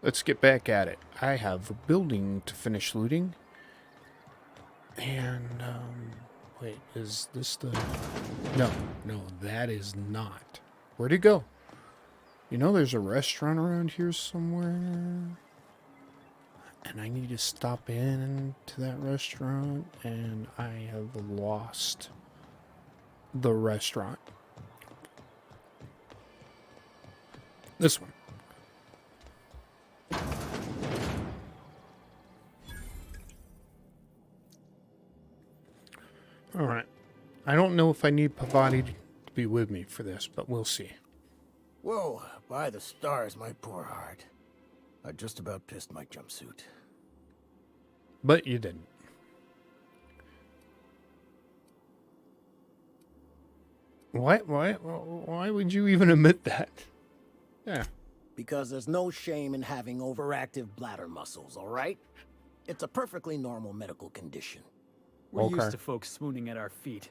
let's get back at it. I have a building to finish looting. And, wait, is this the... No, that is not. Where'd it go? You know there's a restaurant around here somewhere? And I need to stop in to that restaurant, and I have lost the restaurant. This one. Alright. I don't know if I need Pavati to be with me for this, but we'll see. Whoa, by the stars, my poor heart. I just about pissed my jumpsuit. But you didn't. Why would you even admit that? Yeah. Because there's no shame in having overactive bladder muscles, all right? It's a perfectly normal medical condition. We're used to folks swooning at our feet.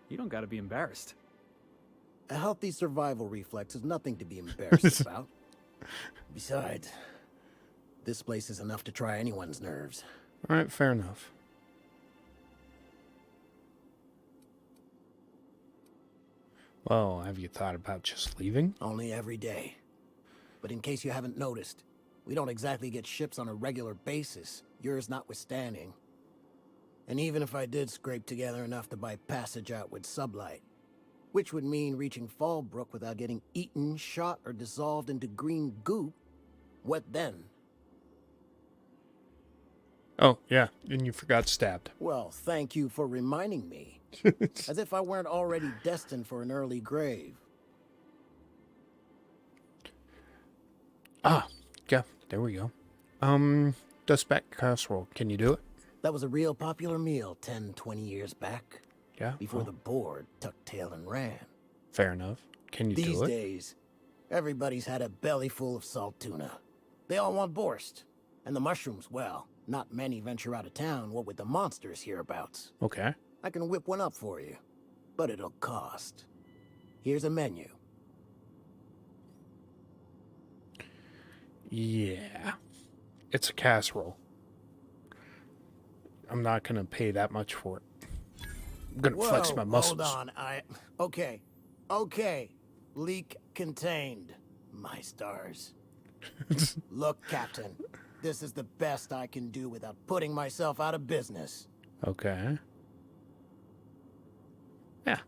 You don't gotta be embarrassed. A healthy survival reflex is nothing to be embarrassed about. Besides, this place is enough to try anyone's nerves. All right, fair enough. Well, have you thought about just leaving? Only every day. But in case you haven't noticed, we don't exactly get ships on a regular basis, yours notwithstanding. And even if I did scrape together enough to buy passage out with sublight, which would mean reaching Fallbrook without getting eaten, shot, or dissolved into green goop, what then? Oh, yeah, and you forgot stabbed. Well, thank you for reminding me. As if I weren't already destined for an early grave. Ah, yeah, there we go. Dustback casserole, can you do it? That was a real popular meal 10, 20 years back. Yeah? Before the board tucked tail and ran. Fair enough. Can you do it? These days, everybody's had a belly full of salt tuna. They all want borscht. And the mushrooms, well, not many venture out of town, what with the monsters hereabouts. Okay. I can whip one up for you, but it'll cost. Here's a menu. Yeah. It's a casserole. I'm not going to pay that much for it. I'm going to flex my muscles. Hold on, Okay. Leak contained. My stars. Look, Captain. This is the best I can do without putting myself out of business. Okay. Yeah.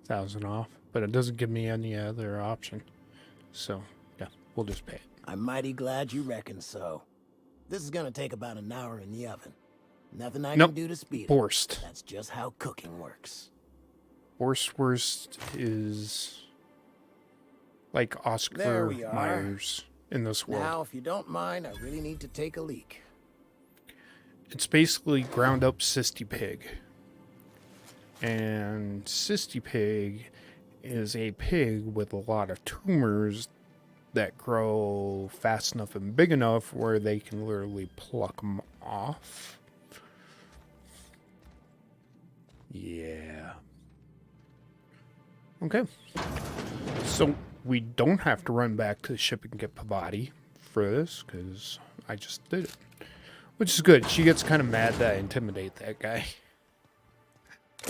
1,000 off. But it doesn't give me any other option. So, yeah, we'll just pay it. I'm mighty glad you reckon so. This is gonna take about an hour in the oven. Nothing I can do to speed it. Borscht. That's just how cooking works. Worst is like Oscar Myers in this world. Now, if you don't mind, I really need to take a leak. It's basically ground up Cysty Pig. And Cysty Pig is a pig with a lot of tumors that grow fast enough and big enough where they can literally pluck them off. Yeah. Okay. So we don't have to run back to the ship and get Pavati for this, because I just did it. Which is good. She gets kind of mad that I intimidate that guy.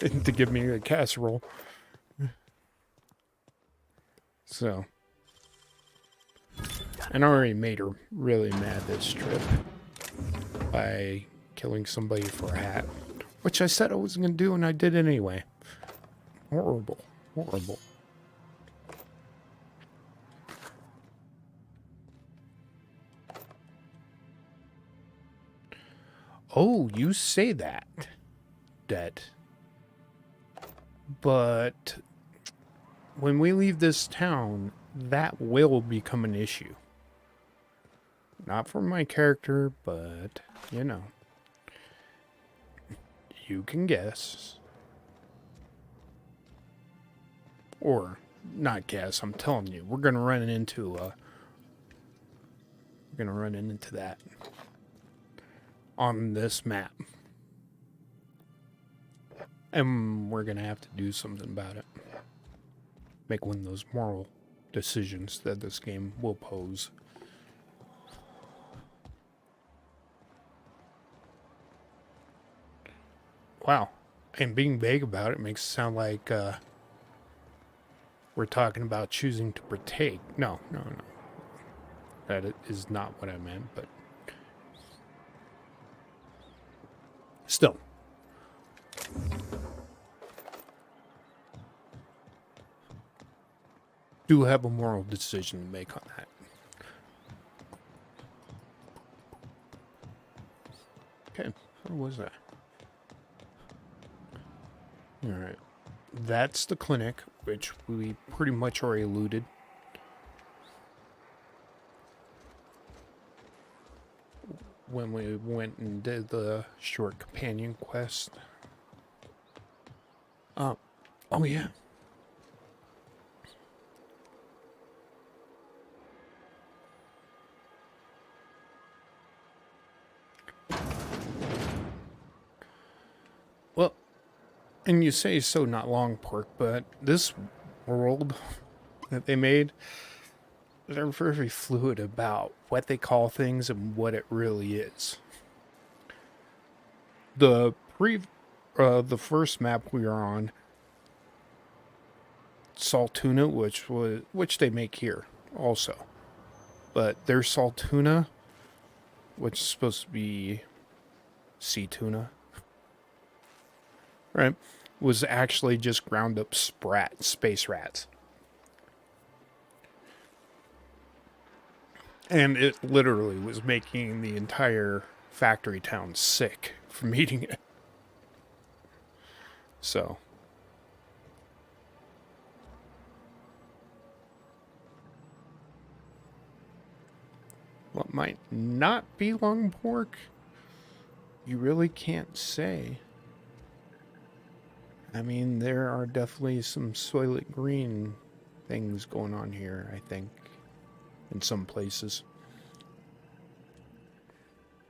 And to give me a casserole. So. And I already made her really mad this trip. By killing somebody for a hat. Which I said I wasn't going to do, and I did anyway. Horrible. Horrible. Oh, you say that. But when we leave this town, that will become an issue. Not for my character, but, you know. You can guess. Or, not guess, I'm telling you. We're going to run into that. On this map. And we're going to have to do something about it. Make one of those moral decisions that this game will pose. Wow. And being vague about it makes it sound like we're talking about choosing to partake. No, no, no. That is not what I meant, but still. Do have a moral decision to make on that. Okay, where was that? Alright. That's the clinic, which we pretty much already alluded. When we went and did the short companion quest. Oh yeah. Well, and you say so not long, Pork, but this world that they made, they're very fluid about what they call things and what it really is. The first map we were on, Saltuna, which they make here also, but their Saltuna, which is supposed to be sea tuna, right, was actually just ground up space rats. And it literally was making the entire factory town sick from eating it. So. What might not be long pork? You really can't say. I mean, there are definitely some soylent green things going on here, I think, in some places.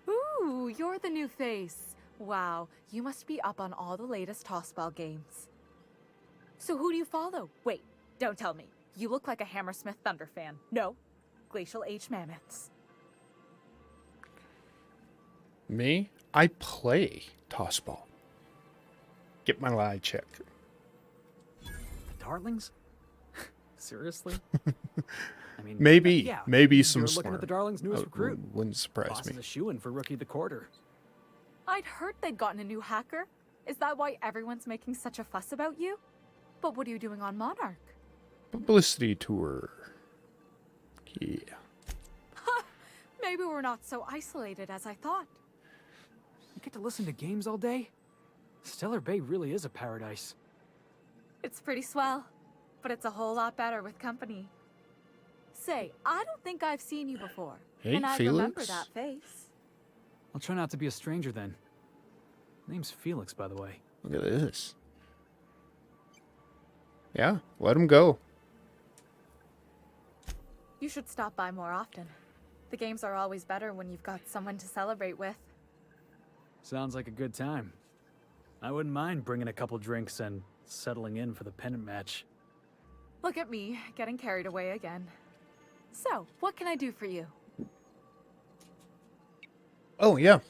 Ooh, you're the new face. Wow, you must be up on all the latest tossball games. So who do you follow? Wait, don't tell me. You look like a Hammersmith Thunder fan. No, Glacial H Mammoths. Me? I play tossball. Get my lie checked. Darlings? Seriously? I mean, Maybe, yeah, maybe some you're looking at the Darlings' newest recruit. Wouldn't surprise Boss me. is a shoo-in for Rookie of the Quarter. I'd heard they'd gotten a new hacker. Is that why everyone's making such a fuss about you? But what are you doing on Monarch? Publicity tour. Yeah. Maybe we're not so isolated as I thought. You get to listen to games all day? Stellar Bay really is a paradise. It's pretty swell, but it's a whole lot better with company. Say, I don't think I've seen you before. Hey, and I remember Felix. that face. I'll try not to be a stranger then. Name's Felix, by the way. Look at this. Yeah, let him go. You should stop by more often. The games are always better when you've got someone to celebrate with. Sounds like a good time. I wouldn't mind bringing a couple drinks and settling in for the pennant match. Look at me, getting carried away again. So, what can I do for you? Oh, yeah.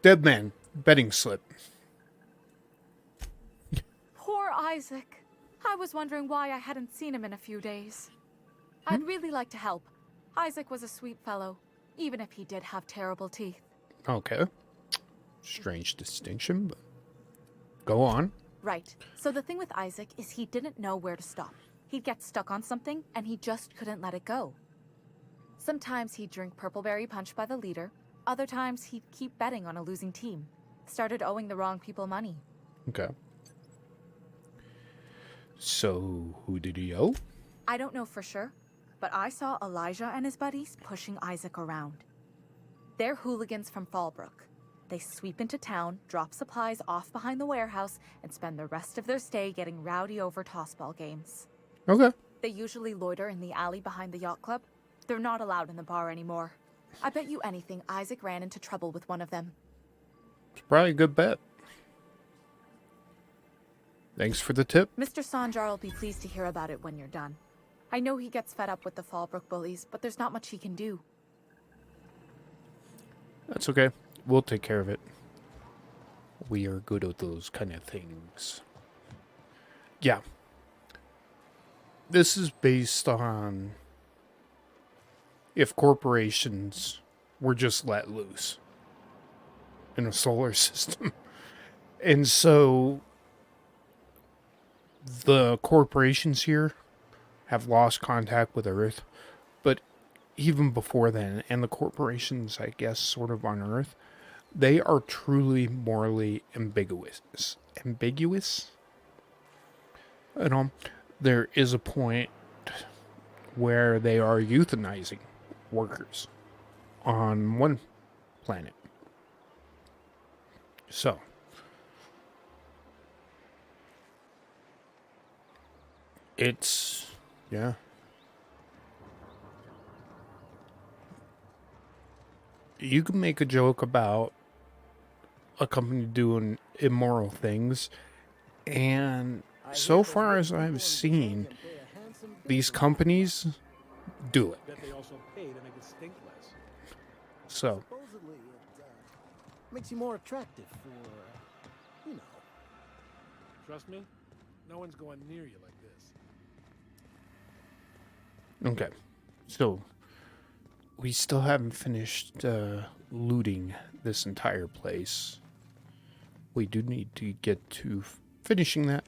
Dead man. Betting slip. Poor Isaac. I was wondering why I hadn't seen him in a few days. I'd really like to help. Isaac was a sweet fellow, even if he did have terrible teeth. Okay. Strange distinction, but go on. Right. So the thing with Isaac is he didn't know where to stop. He'd get stuck on something, and he just couldn't let it go. Sometimes he'd drink Purpleberry Punch by the liter. Other times he'd keep betting on a losing team. Started owing the wrong people money. Okay. So, who did he owe? I don't know for sure, but I saw Elijah and his buddies pushing Isaac around. They're hooligans from Fallbrook. They sweep into town, drop supplies off behind the warehouse, and spend the rest of their stay getting rowdy over tossball games. Okay. They usually loiter in the alley behind the yacht club. They're not allowed in the bar anymore. I bet you anything Isaac ran into trouble with one of them. It's probably a good bet. Thanks for the tip. Mr. Sanjar will be pleased to hear about it when you're done. I know he gets fed up with the Fallbrook bullies, but there's not much he can do. That's okay. We'll take care of it. We are good at those kind of things. Yeah. This is based on if corporations were just let loose in a solar system. And so the corporations here have lost contact with Earth. But even before then, and the corporations, I guess, sort of on Earth, they are truly morally ambiguous. Ambiguous? You know, there is a point where they are euthanizing workers on one planet. So, it's, yeah. You can make a joke about a company doing immoral things, and so far as I've seen, these companies do it. Bet they also pay to make it stink less. So, Supposedly, it makes you more attractive for, you know. Trust me, no one's going near you like this. okay. So, we still haven't finished looting this entire place. We do need to get to finishing that.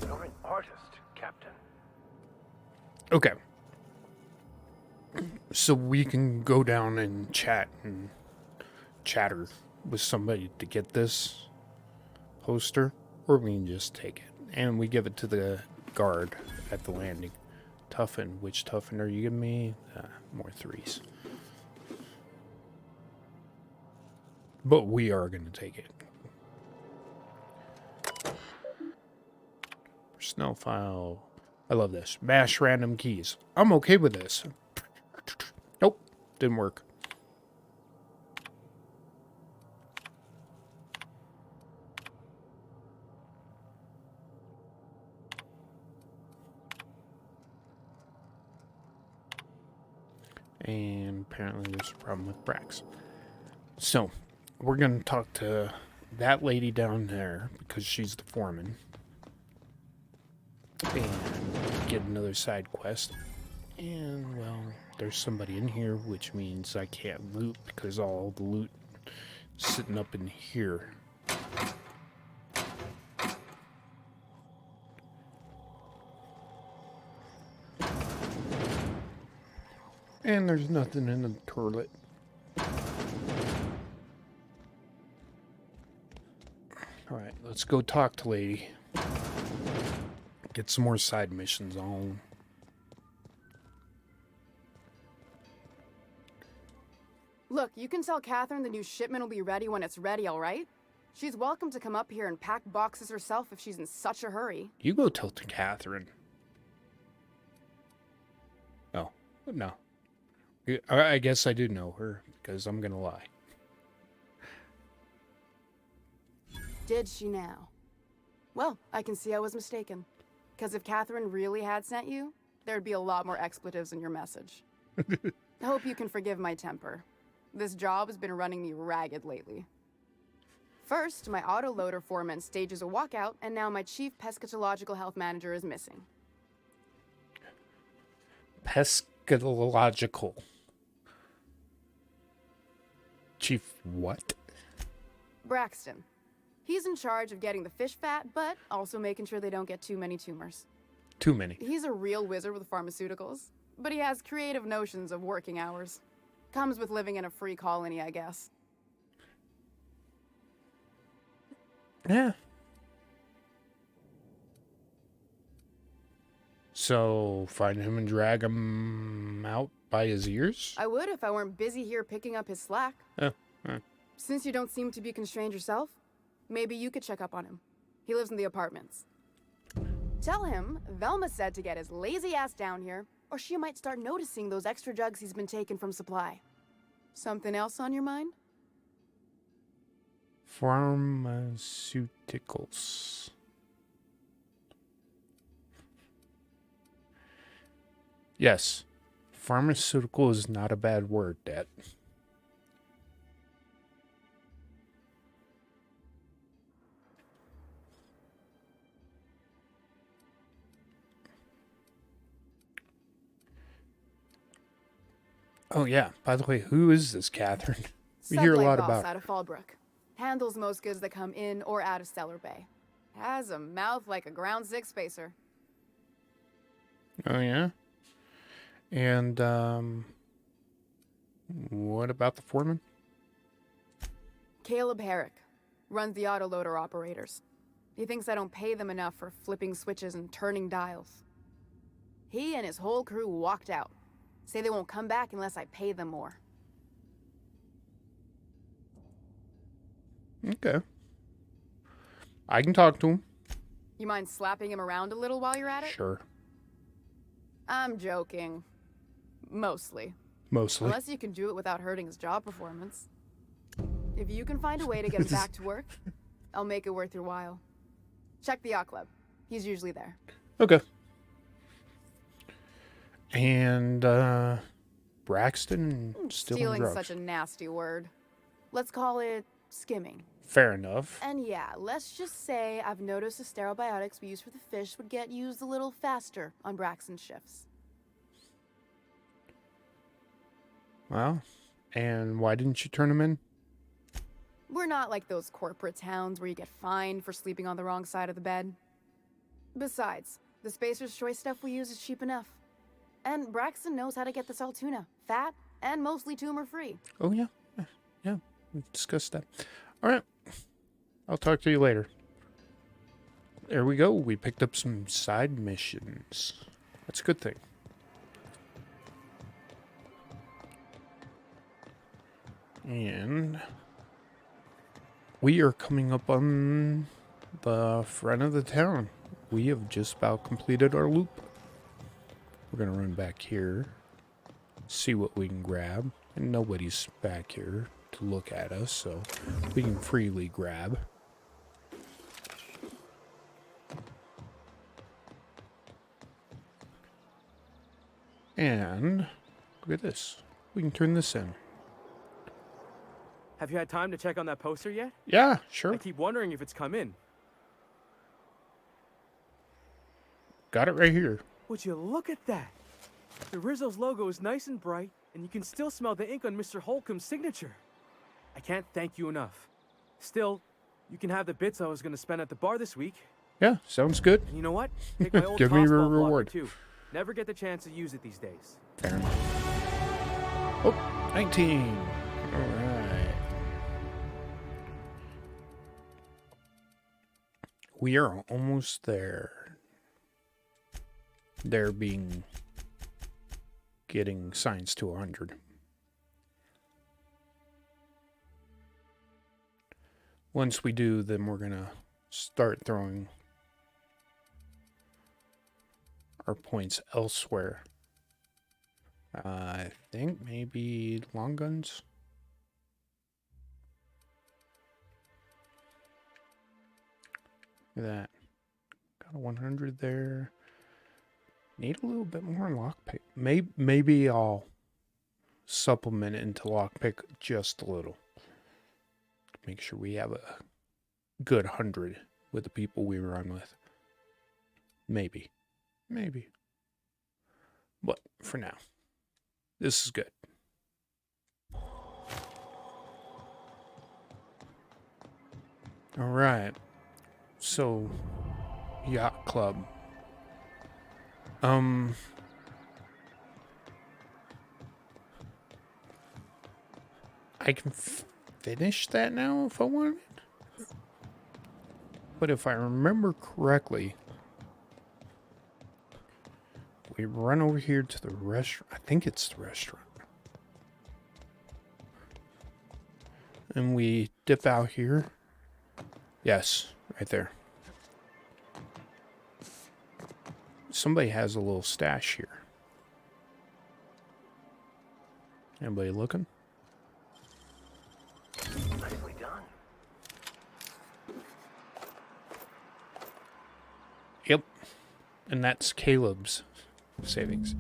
You're an artist, Captain. Okay. So we can go down and chat and chatter with somebody to get this poster, or we can just take it and we give it to the guard at the landing. Toughen. Which toughen are you giving me? More threes. But we are going to take it. Personnel file. I love this. Mash random keys. I'm okay with this. Nope. Didn't work. And apparently there's a problem with Brax. So, we're going to talk to that lady down there because she's the foreman. And get another side quest. And, well, there's somebody in here, which means I can't loot because all the loot is sitting up in here. And there's nothing in the toilet. Alright, let's go talk to lady. Get some more side missions on. Look, you can tell Catherine the new shipment will be ready when it's ready, all right? She's welcome to come up here and pack boxes herself if she's in such a hurry. You go tell to Catherine. Oh, no. I guess I do know her, because I'm gonna lie. Did she now? Well, I can see I was mistaken. Because if Catherine really had sent you, there'd be a lot more expletives in your message. I hope you can forgive my temper. This job has been running me ragged lately. First, my autoloader foreman stages a walkout, and now my chief pescatological health manager is missing. Pescatological. Chief what? Braxton. He's in charge of getting the fish fat, but also making sure they don't get too many tumors. Too many. He's a real wizard with pharmaceuticals, but he has creative notions of working hours. Comes with living in a free colony, I guess. Yeah. So, find him and drag him out by his ears? I would if I weren't busy here picking up his slack. Oh, alright. Since you don't seem to be constrained yourself, maybe you could check up on him. He lives in the apartments. Tell him Velma said to get his lazy ass down here, or she might start noticing those extra drugs he's been taking from supply. Something else on your mind? Pharmaceuticals. Yes. Pharmaceutical is not a bad word, Dad. Oh, yeah. By the way, who is this Catherine? We hear a Sublight lot boss about out her. of Fallbrook. Handles most goods that come in or out of Stellar Bay. Has a mouth like a ground six spacer. Oh, yeah? And, what about the foreman? Caleb Herrick runs the autoloader operators. He thinks I don't pay them enough for flipping switches and turning dials. He and his whole crew walked out. Say they won't come back unless I pay them more. Okay. I can talk to him. You mind slapping him around a little while you're at it? Sure. I'm joking. Mostly. Mostly. Unless you can do it without hurting his job performance. If you can find a way to get him back to work, I'll make it worth your while. Check the yacht club. He's usually there. Okay. And, Braxton stealing Stealing's drugs. such a nasty word. Let's call it skimming. Fair enough. And yeah, let's just say I've noticed the sterile biotics we use for the fish would get used a little faster on Braxton's shifts. Well, and why didn't you turn him in? We're not like those corporate towns where you get fined for sleeping on the wrong side of the bed. Besides, the Spacer's Choice stuff we use is cheap enough. And Braxton knows how to get the Saltuna, fat and mostly tumor-free. Oh, yeah. Yeah, we discussed that. All right. I'll talk to you later. There we go. We picked up some side missions. That's a good thing. And we are coming up on the front of the town. We have just about completed our loop. We're going to run back here, see what we can grab. And nobody's back here to look at us, so we can freely grab. And look at this. We can turn this in. Have you had time to check on that poster yet? Yeah, sure. I keep wondering if it's come in. Got it right here. Would you look at that? The Rizzo's logo is nice and bright, and you can still smell the ink on Mr. Holcomb's signature. I can't thank you enough. Still, you can have the bits I was going to spend at the bar this week. Yeah, sounds good. And you know what? Take my old Give me toss a ball blocker, reward. too. Never get the chance to use it these days. Fair enough. Oh, 19. All right. We are almost there. There being getting science to 100. Once we do, then we're gonna start throwing our points elsewhere. I think maybe long guns. Look at that. Got a 100 there. Need a little bit more lockpick. Maybe I'll supplement it into lockpick just a little. Make sure we have a good 100 with the people we run with. Maybe. But for now, this is good. All right. So, yacht club. I can finish that now if I want it. But if I remember correctly, we run over here to the restaurant. I think it's the restaurant. And we dip out here. Yes, right there. Somebody has a little stash here. Anybody looking? Nicely done. Yep. And that's Caleb's savings.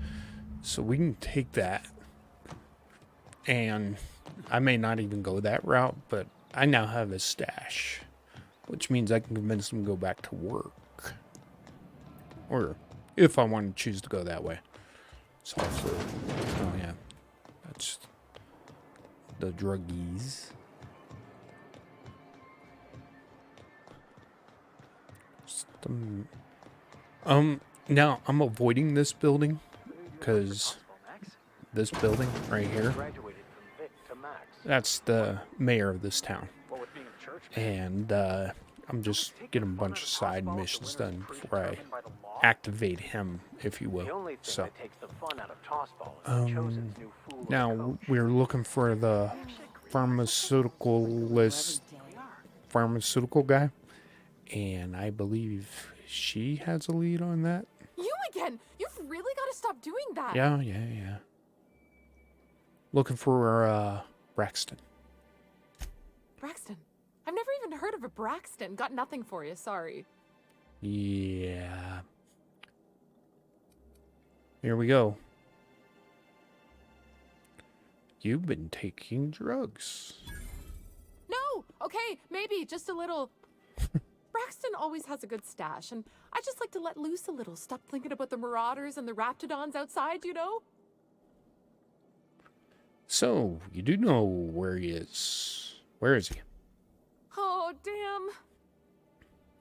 So we can take that. And I may not even go that route, but I now have a stash. Which means I can convince them to go back to work. Or if I want to choose to go that way. It's also... Oh, yeah. That's the druggies. Now I'm avoiding this building because this building right here, that's the mayor of this town. And I'm just getting a bunch of side missions done before I activate him, if you will. So now we're looking for the pharmaceutical guy, and I believe she has a lead on that. You again! You've really got to stop doing that! Yeah. Looking for Braxton. Braxton? I've never even heard of a Braxton. Got nothing for you, sorry. Yeah. Here we go. You've been taking drugs. No! Okay, maybe, just a little. Braxton always has a good stash, and I just like to let loose a little. Stop thinking about the marauders and the raptidons outside, you know? So, you do know where he is. Where is he? Oh, damn.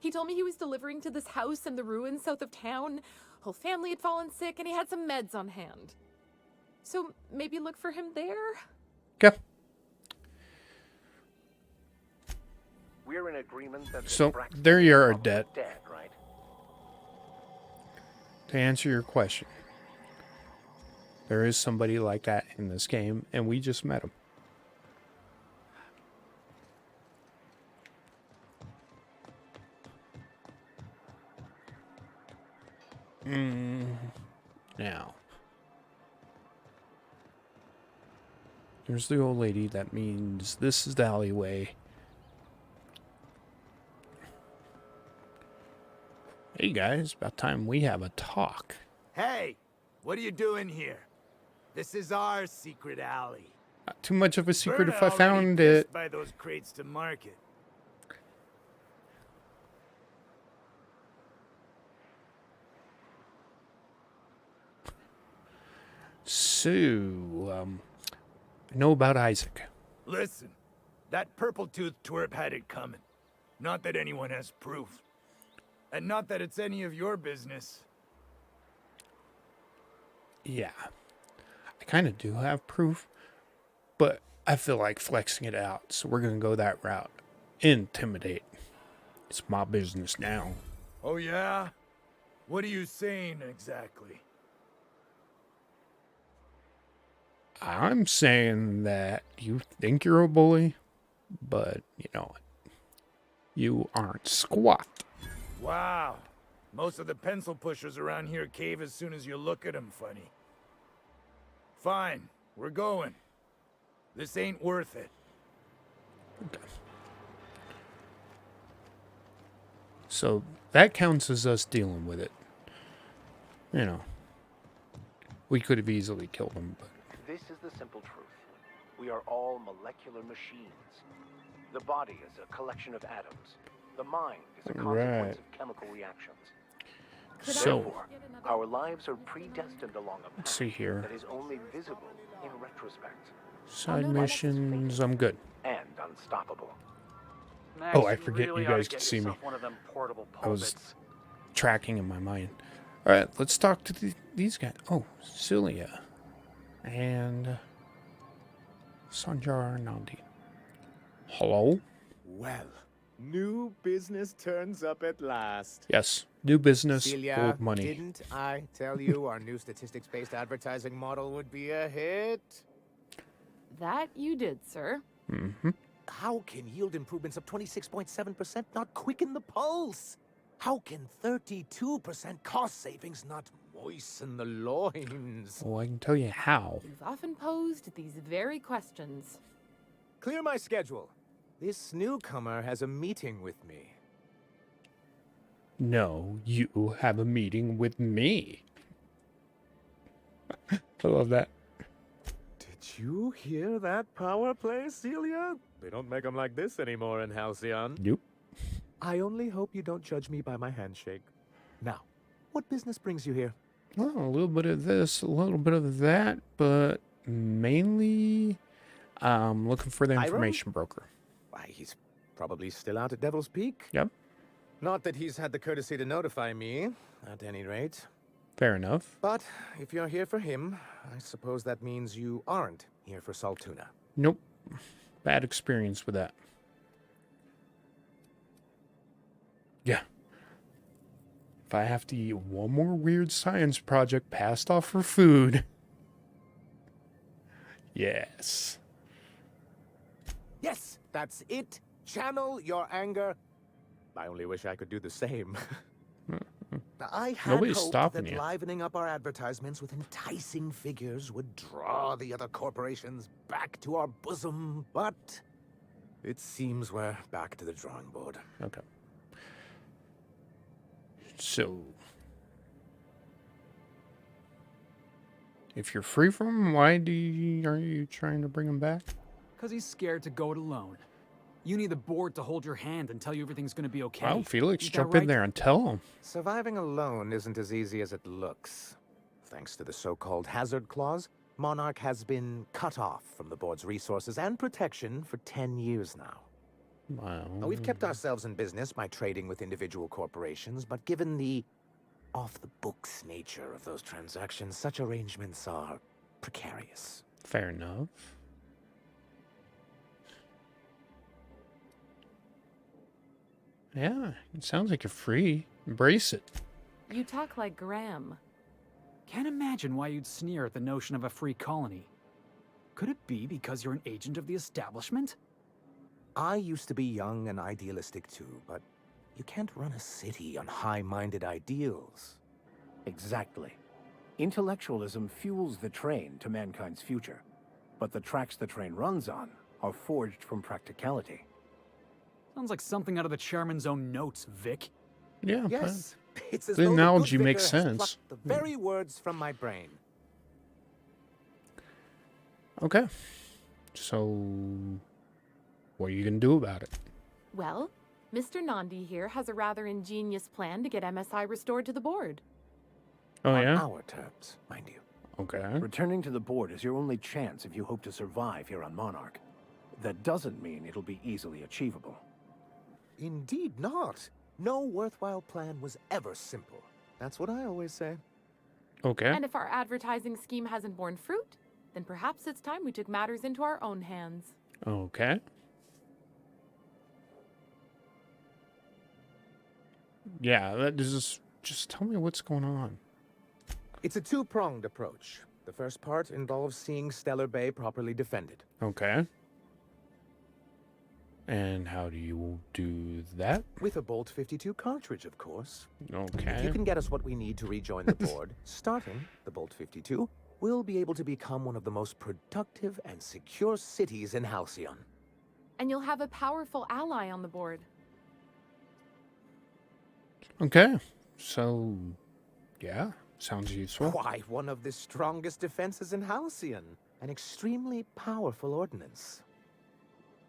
He told me he was delivering to this house in the ruins south of town. Whole family had fallen sick, and he had some meds on hand. So, maybe look for him there? Okay. We're in agreement that So, Braxton there you are, is dead. right? To answer your question, there is somebody like that in this game, and we just met him. Now, there's the old lady. That means this is the alleyway. Hey guys, about time we have a talk. Hey, what are you doing here? This is our secret alley. Not too much of a secret Berta if I already found pissed it. by those crates to market. So, I know about Isaac. Listen, that purple-toothed twerp had it coming. Not that anyone has proof. And not that it's any of your business. Yeah, I kind of do have proof, but I feel like flexing it out, so we're going to go that route. Intimidate. It's my business now. Oh yeah? What are you saying exactly? I'm saying that you think you're a bully, but you know what? You aren't squat. Wow. Most of the pencil pushers around here cave as soon as you look at them funny. Fine, we're going. This ain't worth it. Okay. So that counts as us dealing with it. You know, we could have easily killed him, but... This is the simple truth. We are all molecular machines. The body is a collection of atoms. The mind is a consequence of chemical reactions. So, Therefore, our lives are predestined along a let's path see here. that is only visible in retrospect Side missions, I'm good. and unstoppable. Max, Oh, I forget really you oughta guys get can see me. yourself one of them portable I was pulpits. tracking in my mind. Alright, let's talk to these guys. Oh, Celia. And... Sanjar Nandi. Hello? Well, new business turns up at last. Yes, new business, Celia, old money. didn't I tell you our new statistics-based advertising model would be a hit? That you did, sir. Mm-hmm. How can yield improvements of 26.7% not quicken the pulse? How can 32% cost savings not moisten the loins? Oh, I can tell you how. You've often posed these very questions. Clear my schedule. This newcomer has a meeting with me. No, you have a meeting with me. I love that. Did you hear that power play, Celia? They don't make them like this anymore in Halcyon. Yep. I only hope you don't judge me by my handshake. Now, what business brings you here? Well, a little bit of this, a little bit of that, but mainly looking for the Hiram? information broker. Why, he's probably still out at Devil's Peak. Yep. Not that he's had the courtesy to notify me, at any rate. Fair enough. But if you're here for him, I suppose that means you aren't here for Saltuna. Nope. Bad experience with that. Yeah. If I have to eat one more weird science project passed off for food. Yes. Yes, that's it. Channel your anger. I only wish I could do the same. I had Nobody's hoped stopping that you. livening up our advertisements with enticing figures would draw the other corporations back to our bosom, but it seems we're back to the drawing board. Okay. So, if you're free from him, why are you trying to bring him back? Because he's scared to go it alone. You need the board to hold your hand and tell you everything's going to be okay. Well, Felix, Is that jump in right? there and tell him. Surviving alone isn't as easy as it looks. Thanks to the so-called hazard clause, Monarch has been cut off from the board's resources and protection for 10 years now. Wow. Now, we've kept ourselves in business by trading with individual corporations, but given the off-the-books nature of those transactions, such arrangements are precarious. Fair enough. Yeah, it sounds like you're free. Embrace it. You talk like Graham. Can't imagine why you'd sneer at the notion of a free colony. Could it be because you're an agent of the establishment? I used to be young and idealistic too, but you can't run a city on high-minded ideals. Exactly. Intellectualism fuels the train to mankind's future, but the tracks the train runs on are forged from practicality. Sounds like something out of the chairman's own notes, Vic. Yeah, Yes, it's as the though analogy good makes vicar has sense. plucked the very words from my brain. okay. So, what are you going to do about it? Well, Mr. Nandi here has a rather ingenious plan to get MSI restored to the board. Oh, On yeah? our terms, mind you. Okay. Returning to the board is your only chance if you hope to survive here on Monarch. That doesn't mean it'll be easily achievable. Indeed not. No worthwhile plan was ever simple. That's what I always say. Okay. And if our advertising scheme hasn't borne fruit, then perhaps it's time we took matters into our own hands. Okay. Yeah, that is just tell me what's going on. It's a two-pronged approach. The first part involves seeing Stellar Bay properly defended. Okay. And how do you do that? With a Bolt 52 cartridge, of course. If Okay. you can get us what we need to rejoin the board, starting the Bolt 52, we'll be able to become one of the most productive and secure cities in Halcyon. And you'll have a powerful ally on the board. Okay. So, yeah, sounds useful. Why, one of the strongest defenses in Halcyon. An extremely powerful ordnance.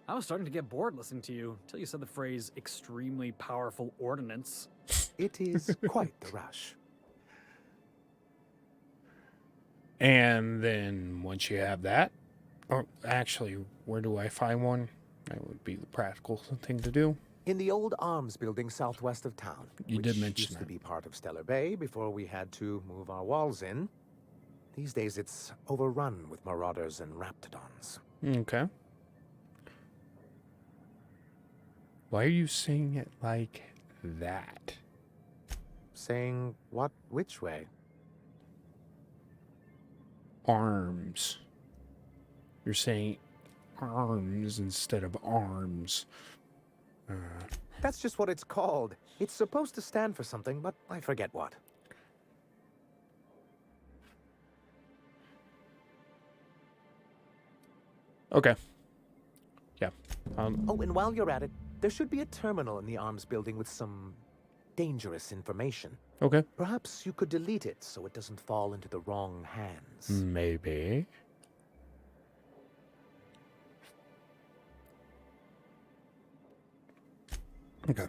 I was starting to get bored listening to you until you said the phrase extremely powerful ordnance. It is quite the rush. And then once you have that, or actually, where do I find one? That would be the practical thing to do. In the old arms building southwest of town, You which did mention used to that. be part of Stellar Bay before we had to move our walls in. These days it's overrun with marauders and raptidons. Okay. Why are you saying it like that? Saying what? Which way? Arms. You're saying arms instead of arms. That's just what it's called. It's supposed to stand for something, but I forget what. Okay. Yeah. Oh, and while you're at it, there should be a terminal in the arms building with some dangerous information. Okay. Perhaps you could delete it so it doesn't fall into the wrong hands. Maybe. Okay.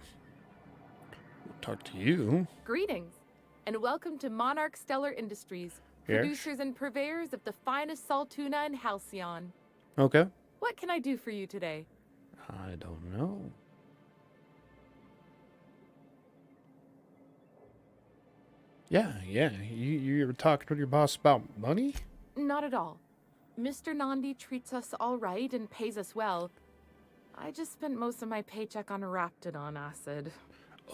We'll talk to you. Greetings, and welcome to Monarch Stellar Industries, Yes. producers and purveyors of the finest salt tuna in Halcyon. Okay. What can I do for you today? I don't know. Yeah. You were talking with your boss about money? Not at all. Mr. Nandi treats us all right and pays us well. I just spent most of my paycheck on Raptidon acid.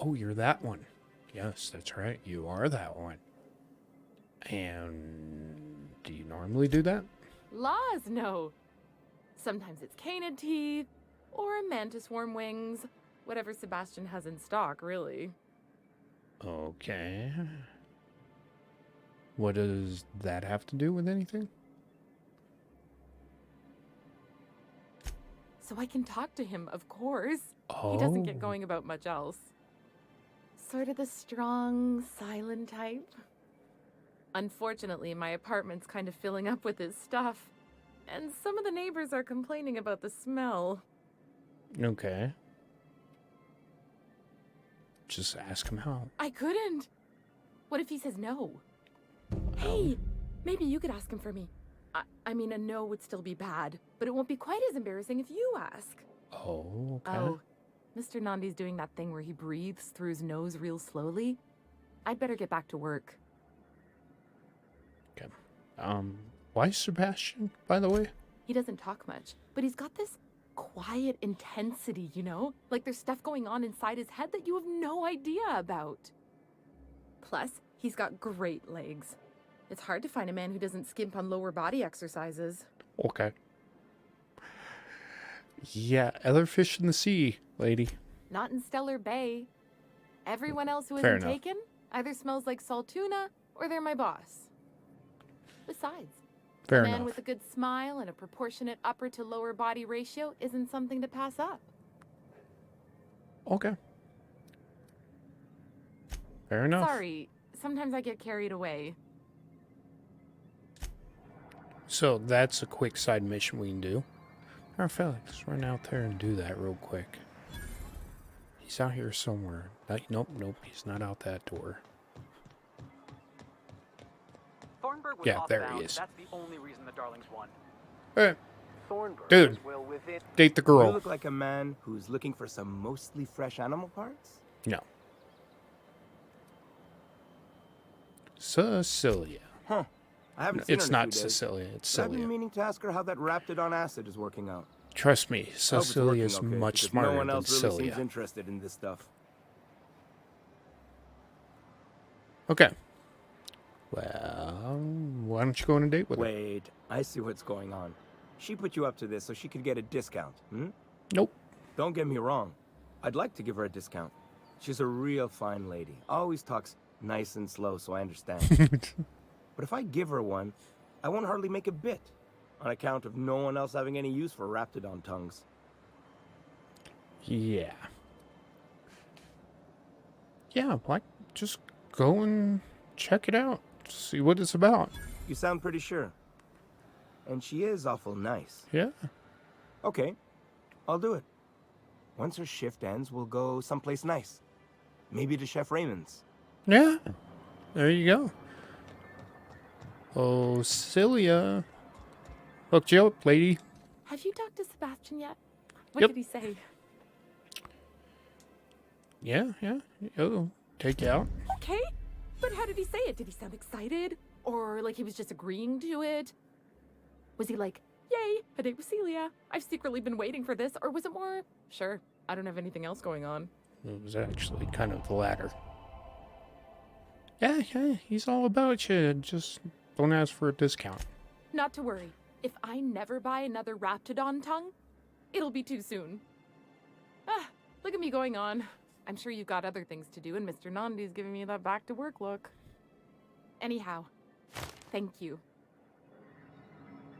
Oh, you're that one. Yes, that's right. You are that one. And do you normally do that? Laws, no. Sometimes it's canid teeth, or mantis worm wings. Whatever Sebastian has in stock, really. Okay. What does that have to do with anything? So I can talk to him, of course. He doesn't get Oh. going about much else. Sort of the strong, silent type. Unfortunately, my apartment's kind of filling up with his stuff. And some of the neighbors are complaining about the smell. Okay. Just ask him how. I couldn't. What if he says no? Hey, maybe you could ask him for me. I mean, a no would still be bad, but it won't be quite as embarrassing if you ask. Oh, okay. Oh, Mr. Nandi's doing that thing where he breathes through his nose real slowly. I'd better get back to work. Okay. Why Sebastian, by the way? He doesn't talk much, but he's got this quiet intensity, you know? Like there's stuff going on inside his head that you have no idea about. Plus, he's got great legs. It's hard to find a man who doesn't skimp on lower body exercises. Okay. Yeah, other fish in the sea, lady. Not in Stellar Bay. Everyone else who Fair isn't enough. taken either smells like salt tuna or they're my boss. Besides, Fair a man enough. with a good smile and a proportionate upper to lower body ratio isn't something to pass up. Okay. Fair enough. Sorry, sometimes I get carried away. So that's a quick side mission we can do. All right, Felix, run out there and do that real quick. He's out here somewhere. Nope, he's not out that door. Thornburg was Yeah, off there he bound. is. That's the only reason the Darlings won. All right, Thornburg Dude. is well within. date the You girl. look like a man who's looking for some mostly fresh animal parts? No. Cecilia. Huh. I haven't seen her It's in a few not days. Cecilia, it's But I've been Celia. meaning to ask her how that Raptidon acid is working out. Trust me, I hope it's Cecilia is working okay, much because smarter no one than else really Celia. seems interested in this stuff. Okay. Well, why don't you go on a date with her? Wait, I see what's going on. She put you up to this so she could get a discount, hmm? Nope. Don't get me wrong. I'd like to give her a discount. She's a real fine lady. Always talks nice and slow, so I understand. But if I give her one, I won't hardly make a bit, on account of no one else having any use for Raptidon tongues. Yeah. Yeah, why just go and check it out. See what it's about. You sound pretty sure. And she is awful nice. Yeah. Okay, I'll do it. Once her shift ends, we'll go someplace nice. Maybe to Chef Raymond's. Yeah. There you go. Oh, Celia. Hooked you up, lady. Have you talked to Sebastian yet? What Yep. did he say? Yeah. Oh, take you out. Okay, but how did he say it? Did he sound excited? Or like he was just agreeing to it? Was he like, yay, a date with Celia. I've secretly been waiting for this. Or was it more, sure, I don't have anything else going on. It was actually kind of the latter. Yeah, he's all about you. Just don't ask for a discount. Not to worry. If I never buy another Raptidon tongue, it'll be too soon. Ah, look at me going on. I'm sure you've got other things to do, and Mr. Nandi's giving me that back to work look. Anyhow, thank you.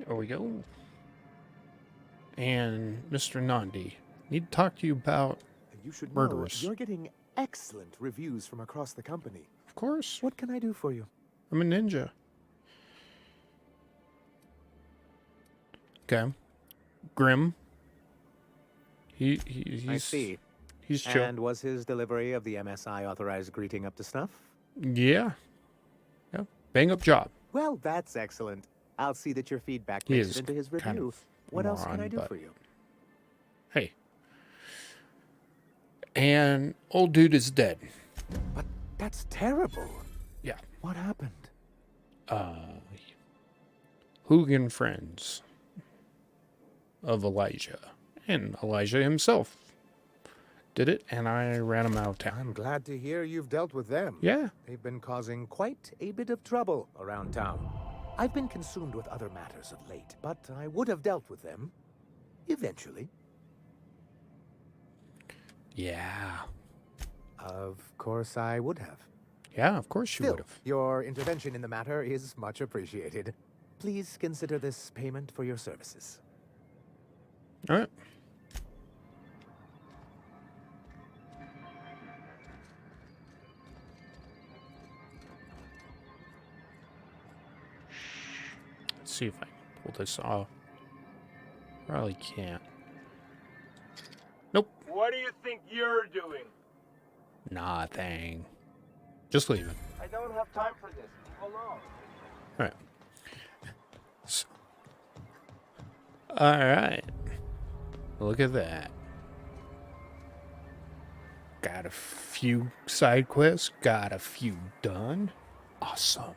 There we go. And Mr. Nandi, need to talk to you about You should murderers. know you're getting excellent reviews from across the company. Of course. What can I do for you? I'm a ninja. Okay. Grim. He's, I see. He's chill. And was his delivery of the MSI authorized greeting up to snuff? Yeah. Yeah. Bang up job. Well, that's excellent. I'll see that your feedback He makes is it into his kind review. of What else can moron, I do but- for you? Hey. And old dude is dead. But that's terrible. Yeah. What happened? Hooligan friends of Elijah. And Elijah himself did it, and I ran him out of town. I'm glad to hear you've dealt with them. Yeah. They've been causing quite a bit of trouble around town. I've been consumed with other matters of late, but I would have dealt with them eventually. Yeah. Of course I would have. Yeah, of course you Still, would have. your intervention in the matter is much appreciated. Please consider this payment for your services. All right. Let's see if I can pull this off. Probably can't. Nope. What do you think you're doing? Nothing. Just leave it. I don't have time for this. Leave alone. All right. So, all right. Look at that. Got a few side quests. Got a few done. Awesome.